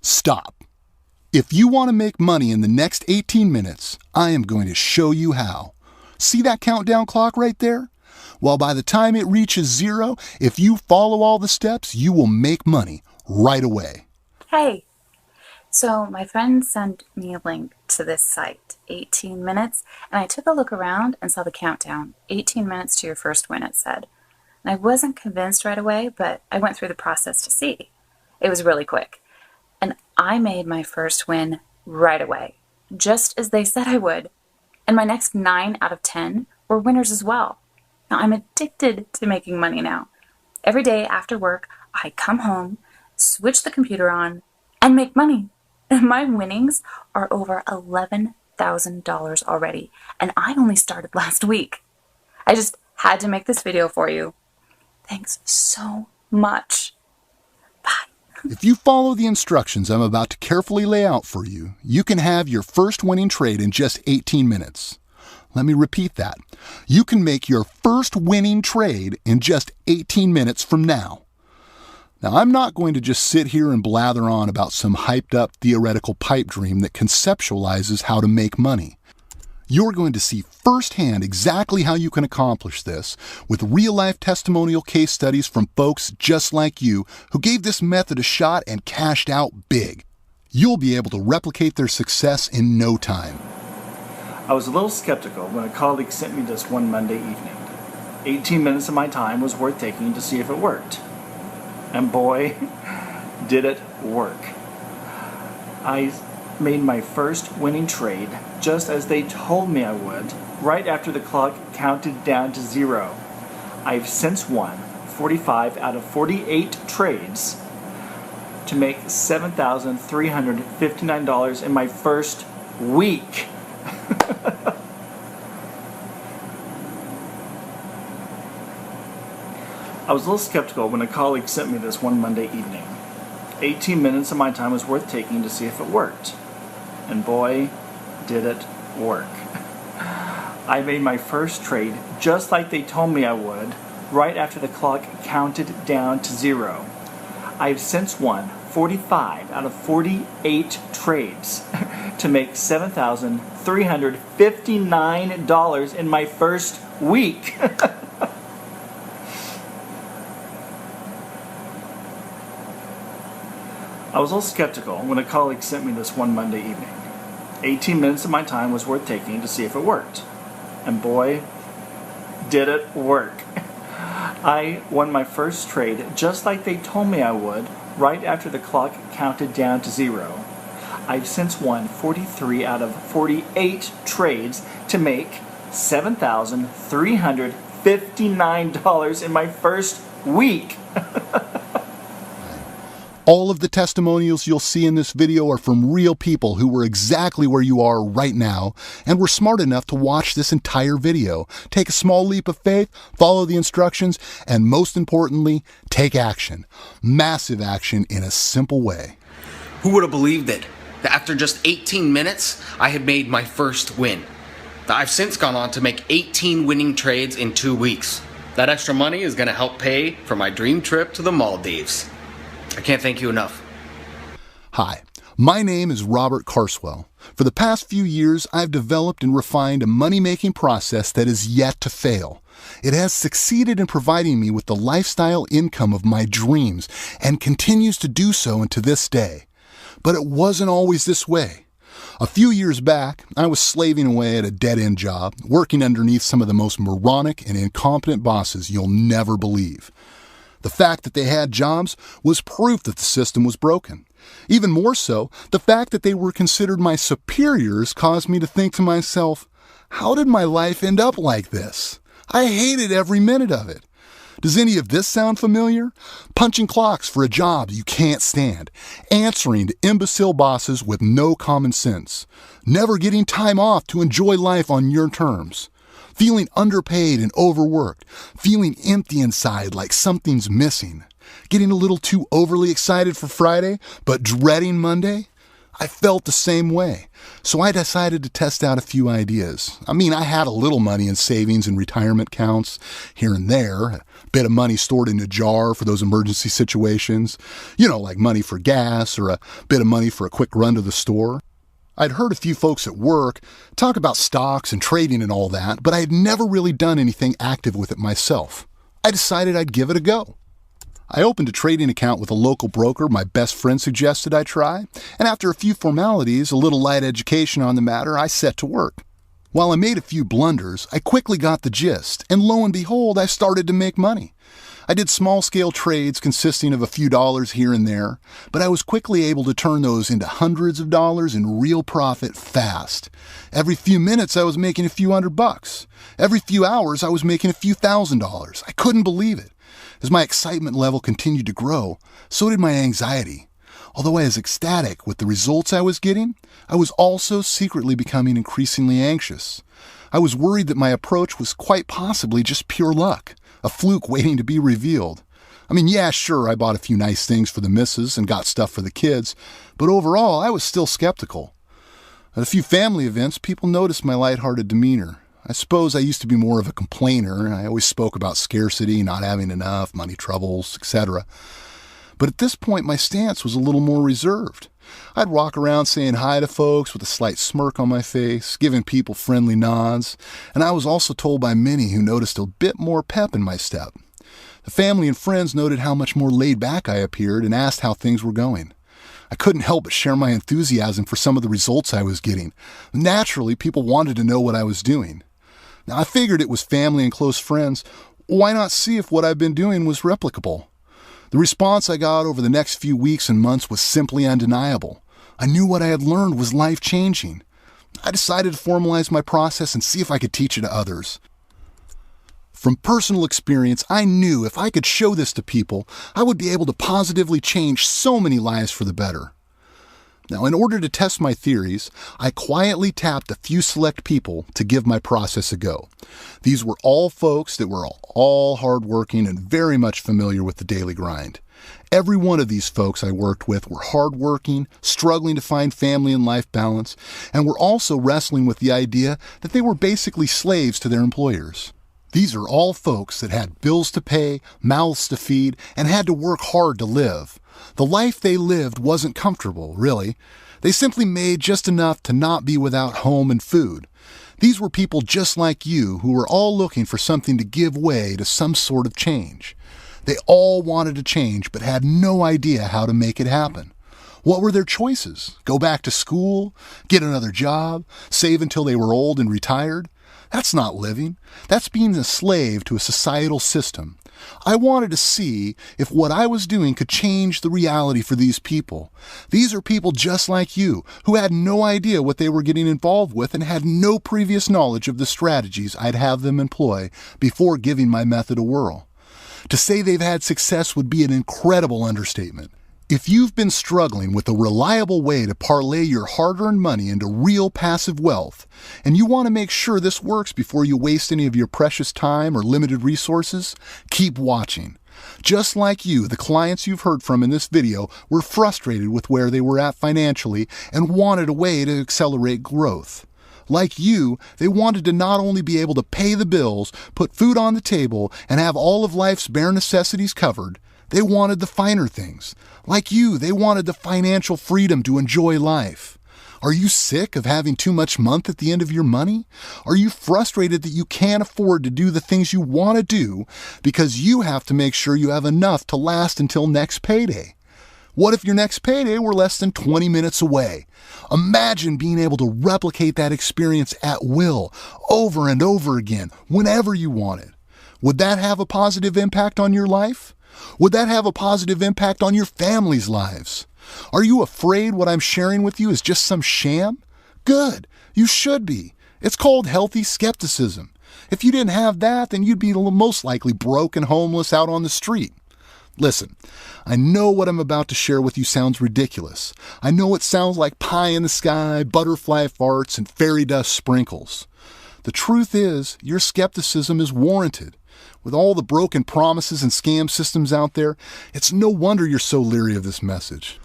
Stop. If you want to make money in the next 18 minutes, I am going to show you how. See that countdown clock right there? Well, by the time it reaches 0, if you follow all the steps, you will make money right away. Hey, so my friend sent me a link to this site, 18 minutes, and I took a look around and saw the countdown, 18 minutes to your first win, it said. And I wasn't convinced right away, but I went through the process to see. It was really quick. And I made my first win right away, just as they said I would. And my next 9 out of 10 were winners as well. Now, I'm addicted to making money now. Every day after work, I come home, switch the computer on, and make money. And my winnings are over $11,000 already, and I only started last week. I just had to make this video for you. Thanks so much. Bye. If you follow the instructions I'm about to carefully lay out for you, you can have your first winning trade in just 18 minutes. Let me repeat that. You can make your first winning trade in just 18 minutes from now. Now, I'm not going to just sit here and blather on about some hyped-up theoretical pipe dream that conceptualizes how to make money. You're going to see firsthand exactly how you can accomplish this with real-life testimonial case studies from folks just like you who gave this method a shot and cashed out big. You'll be able to replicate their success in no time. I was a little skeptical when a colleague sent me this one Monday evening. 18 minutes of my time was worth taking to see if it worked. And boy, did it work. I made my first winning trade just as they told me I would, right after the clock counted down to 0. I've since won 45 out of 48 trades to make $7,359 in my first week. I was a little skeptical when a colleague sent me this one Monday evening. 18 minutes of my time was worth taking to see if it worked. And boy, did it work. I made my first trade just like they told me I would, right after the clock counted down to 0. I've since won 45 out of 48 trades to make $7,359 in my first week. I was a little skeptical when a colleague sent me this one Monday evening. 18 minutes of my time was worth taking to see if it worked. And boy, did it work. I won my first trade just like they told me I would, right after the clock counted down to 0. I've since won 43 out of 48 trades to make $7,359 in my first week. All of the testimonials you'll see in this video are from real people who were exactly where you are right now and were smart enough to watch this entire video, take a small leap of faith, follow the instructions, and most importantly, take action. Massive action in a simple way. Who would have believed it? That after just 18 minutes, I had made my first win. I've since gone on to make 18 winning trades in 2 weeks. That extra money is going to help pay for my dream trip to the Maldives. I can't thank you enough. Hi, my name is Robert Carswell. For the past few years, I've developed and refined a money-making process that is yet to fail. It has succeeded in providing me with the lifestyle income of my dreams and continues to do so into this day. But it wasn't always this way. A few years back, I was slaving away at a dead-end job, working underneath some of the most moronic and incompetent bosses you'll never believe. The fact that they had jobs was proof that the system was broken. Even more so, the fact that they were considered my superiors caused me to think to myself, how did my life end up like this? I hated every minute of it. Does any of this sound familiar? Punching clocks for a job you can't stand, answering to imbecile bosses with no common sense, never getting time off to enjoy life on your terms. Feeling underpaid and overworked, feeling empty inside like something's missing, getting a little too overly excited for Friday, but dreading Monday. I felt the same way, so I decided to test out a few ideas. I had a little money in savings and retirement accounts here and there, a bit of money stored in a jar for those emergency situations, like money for gas or a bit of money for a quick run to the store. I'd heard a few folks at work talk about stocks and trading and all that, but I had never really done anything active with it myself. I decided I'd give it a go. I opened a trading account with a local broker my best friend suggested I try, and after a few formalities, a little light education on the matter, I set to work. While I made a few blunders, I quickly got the gist, and lo and behold, I started to make money. I did small-scale trades consisting of a few dollars here and there, but I was quickly able to turn those into hundreds of dollars in real profit fast. Every few minutes, I was making a few $100. Every few hours, I was making a few $1,000s. I couldn't believe it. As my excitement level continued to grow, so did my anxiety. Although I was ecstatic with the results I was getting, I was also secretly becoming increasingly anxious. I was worried that my approach was quite possibly just pure luck, a fluke waiting to be revealed. Yeah, sure, I bought a few nice things for the missus and got stuff for the kids, but overall, I was still skeptical. At a few family events, people noticed my lighthearted demeanor. I suppose I used to be more of a complainer. I always spoke about scarcity, not having enough, money troubles, etc. But at this point, my stance was a little more reserved. I'd walk around saying hi to folks with a slight smirk on my face, giving people friendly nods, and I was also told by many who noticed a bit more pep in my step. The family and friends noted how much more laid back I appeared and asked how things were going. I couldn't help but share my enthusiasm for some of the results I was getting. Naturally, people wanted to know what I was doing. Now, I figured it was family and close friends. Why not see if what I've been doing was replicable? The response I got over the next few weeks and months was simply undeniable. I knew what I had learned was life-changing. I decided to formalize my process and see if I could teach it to others. From personal experience, I knew if I could show this to people, I would be able to positively change so many lives for the better. Now, in order to test my theories, I quietly tapped a few select people to give my process a go. These were all folks that were all hardworking and very much familiar with the daily grind. Every one of these folks I worked with were hardworking, struggling to find family and life balance, and were also wrestling with the idea that they were basically slaves to their employers. These are all folks that had bills to pay, mouths to feed, and had to work hard to live. The life they lived wasn't comfortable, really. They simply made just enough to not be without home and food. These were people just like you who were all looking for something to give way to some sort of change. They all wanted to change but had no idea how to make it happen. What were their choices? Go back to school? Get another job? Save until they were old and retired? That's not living. That's being a slave to a societal system. I wanted to see if what I was doing could change the reality for these people. These are people just like you, who had no idea what they were getting involved with and had no previous knowledge of the strategies I'd have them employ before giving my method a whirl. To say they've had success would be an incredible understatement. If you've been struggling with a reliable way to parlay your hard-earned money into real passive wealth, and you want to make sure this works before you waste any of your precious time or limited resources, keep watching. Just like you, the clients you've heard from in this video were frustrated with where they were at financially and wanted a way to accelerate growth. Like you, they wanted to not only be able to pay the bills, put food on the table, and have all of life's bare necessities covered, they wanted the finer things. Like you, they wanted the financial freedom to enjoy life. Are you sick of having too much month at the end of your money? Are you frustrated that you can't afford to do the things you want to do because you have to make sure you have enough to last until next payday? What if your next payday were less than 20 minutes away? Imagine being able to replicate that experience at will, over and over again, whenever you want it. Would that have a positive impact on your life? Would that have a positive impact on your family's lives? Are you afraid what I'm sharing with you is just some sham? Good. You should be. It's called healthy skepticism. If you didn't have that, then you'd be most likely broke and homeless out on the street. Listen, I know what I'm about to share with you sounds ridiculous. I know it sounds like pie in the sky, butterfly farts, and fairy dust sprinkles. The truth is, your skepticism is warranted. With all the broken promises and scam systems out there, it's no wonder you're so leery of this message.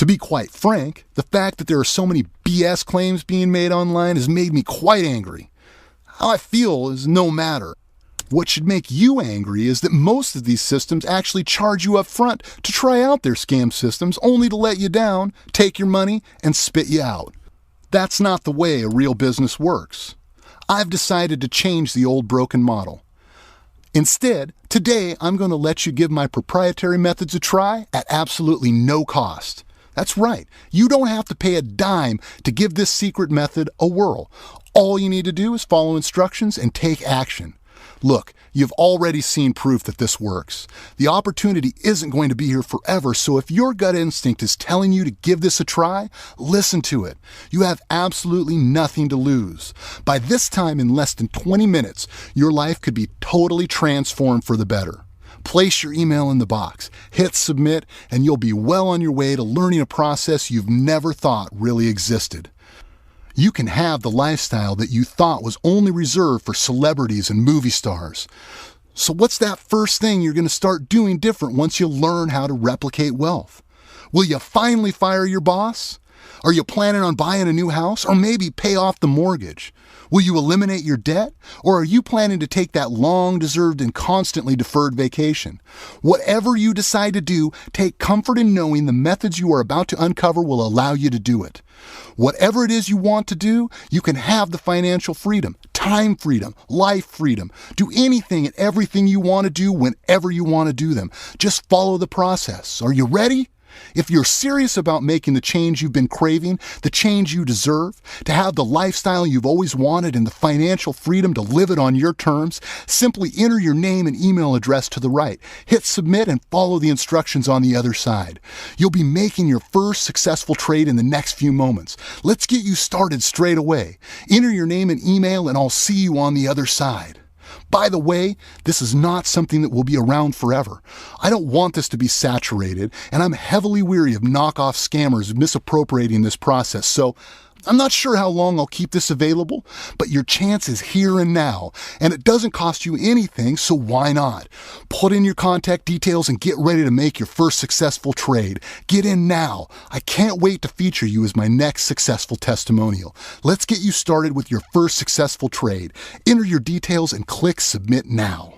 To be quite frank, the fact that there are so many BS claims being made online has made me quite angry. How I feel is no matter. What should make you angry is that most of these systems actually charge you up front to try out their scam systems only to let you down, take your money, and spit you out. That's not the way a real business works. I've decided to change the old broken model. Instead, today I'm going to let you give my proprietary methods a try at absolutely no cost. That's right, you don't have to pay a dime to give this secret method a whirl. All you need to do is follow instructions and take action. Look, you've already seen proof that this works. The opportunity isn't going to be here forever, so if your gut instinct is telling you to give this a try, listen to it. You have absolutely nothing to lose. By this time, in less than 20 minutes, your life could be totally transformed for the better. Place your email in the box, hit submit, and you'll be well on your way to learning a process you've never thought really existed. You can have the lifestyle that you thought was only reserved for celebrities and movie stars. So what's that first thing you're going to start doing different once you learn how to replicate wealth? Will you finally fire your boss? Are you planning on buying a new house or maybe pay off the mortgage? Will you eliminate your debt, or are you planning to take that long-deserved and constantly deferred vacation? Whatever you decide to do, take comfort in knowing the methods you are about to uncover will allow you to do it. Whatever it is you want to do, you can have the financial freedom, time freedom, life freedom. Do anything and everything you want to do whenever you want to do them. Just follow the process. Are you ready? If you're serious about making the change you've been craving, the change you deserve, to have the lifestyle you've always wanted and the financial freedom to live it on your terms, simply enter your name and email address to the right, hit submit, and follow the instructions on the other side. You'll be making your first successful trade in the next few moments. Let's get you started straight away. Enter your name and email, and I'll see you on the other side. By the way, this is not something that will be around forever. I don't want this to be saturated, and I'm heavily weary of knockoff scammers misappropriating this process, so I'm not sure how long I'll keep this available, but your chance is here and now, and it doesn't cost you anything, so why not? Put in your contact details and get ready to make your first successful trade. Get in now. I can't wait to feature you as my next successful testimonial. Let's get you started with your first successful trade. Enter your details and click submit now.